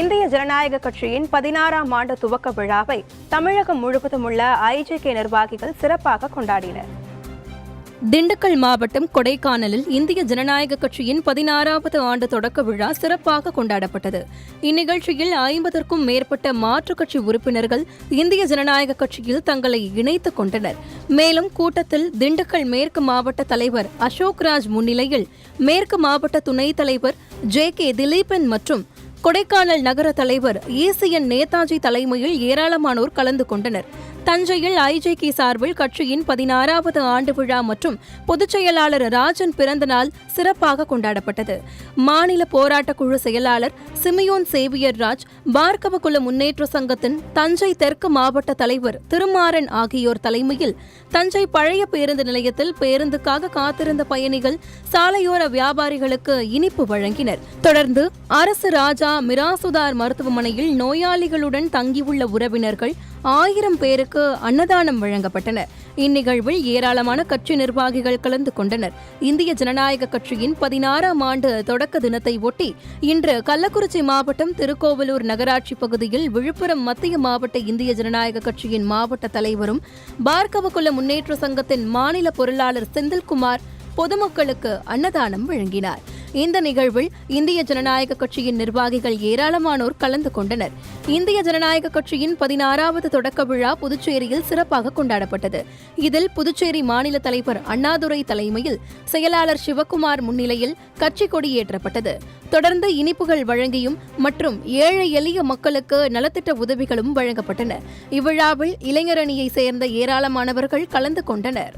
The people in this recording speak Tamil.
இந்திய ஜனநாயக கட்சியின் 16ஆம் ஆண்டு துவக்க விழாவை தமிழகம் முழுவதும் உள்ள ஐஜேகே நிர்வாகிகள் சிறப்பாக கொண்டாடினர். திண்டுக்கல் மாவட்டம் கொடைக்கானலில் இந்திய ஜனநாயக கட்சியின் 16வது ஆண்டு தொடக்க விழா சிறப்பாக கொண்டாடப்பட்டது. இந்நிகழ்ச்சியில் 50க்கும் மேற்பட்ட மாற்றுக் கட்சி உறுப்பினர்கள் இந்திய ஜனநாயக கட்சியில் தங்களை இணைத்துக் கொண்டனர். மேலும் கூட்டத்தில் திண்டுக்கல் மேற்கு மாவட்ட தலைவர் அசோக்ராஜ் முன்னிலையில் மேற்கு மாவட்ட துணைத் தலைவர் ஜே.கே. திலீபன் மற்றும் கொடைக்கானல் நகர தலைவர் ஈசிஎன் நேதாஜி தலைமையில் ஏராளமானோர் கலந்து கொண்டனர். தஞ்சையில் ஐஜேகே சார்பில் கட்சியின் 16வது ஆண்டு விழா மற்றும் பொதுச் செயலாளர் ராஜன் பிறந்த நாள் சிறப்பாக கொண்டாடப்பட்டது. மாநில போராட்டக் குழு செயலாளர் சிமியோன் சேவியர் ராஜ், பார்கவ குல முன்னேற்ற சங்கத்தின் தஞ்சை தெற்கு மாவட்ட தலைவர் திருமாறன் ஆகியோர் தலைமையில் தஞ்சை பழைய பேருந்து நிலையத்தில் பேருந்துக்காக காத்திருந்த பயணிகள், சாலையோர வியாபாரிகளுக்கு இனிப்பு வழங்கினர். தொடர்ந்து அரசு ராஜா மிராசுதார் மருத்துவமனையில் நோயாளிகளுடன் தங்கியுள்ள உறவினர்கள் 1000 பேருக்கு அன்னதானம் வழங்கப்பட்டன. இந்நிகழ்வில் ஏராளமான கட்சி நிர்வாகிகள் கலந்து கொண்டனர். இந்திய ஜனநாயக கட்சியின் 16ஆம் ஆண்டு தொடக்க தினத்தை ஒட்டி இன்று கள்ளக்குறிச்சி மாவட்டம் திருக்கோவலூர் நகராட்சி பகுதியில் விழுப்புரம் மத்திய மாவட்ட இந்திய ஜனநாயக கட்சியின் மாவட்ட தலைவரும் பார்கவ குல முன்னேற்ற சங்கத்தின் மாநில பொருளாளர் செந்தில்குமார் பொதுமக்களுக்கு அன்னதானம் வழங்கினார். இந்த நிகழ்வில் இந்திய ஜனநாயக கட்சியின் நிர்வாகிகள் ஏராளமானோர் கலந்து கொண்டனர். இந்திய ஜனநாயக கட்சியின் 16வது தொடக்க விழா புதுச்சேரியில் சிறப்பாக கொண்டாடப்பட்டது. இதில் புதுச்சேரி மாநில தலைவர் அண்ணாதுரை தலைமையில் செயலாளர் சிவக்குமார் முன்னிலையில் கட்சி கொடியேற்றப்பட்டது. தொடர்ந்து இனிப்புகள் வழங்கியும் மற்றும் ஏழை எளிய மக்களுக்கு நலத்திட்ட உதவிகளும் வழங்கப்பட்டன. இவ்விழாவில் இளைஞரணியை சேர்ந்த ஏராளமானவர்கள் கலந்து கொண்டனர்.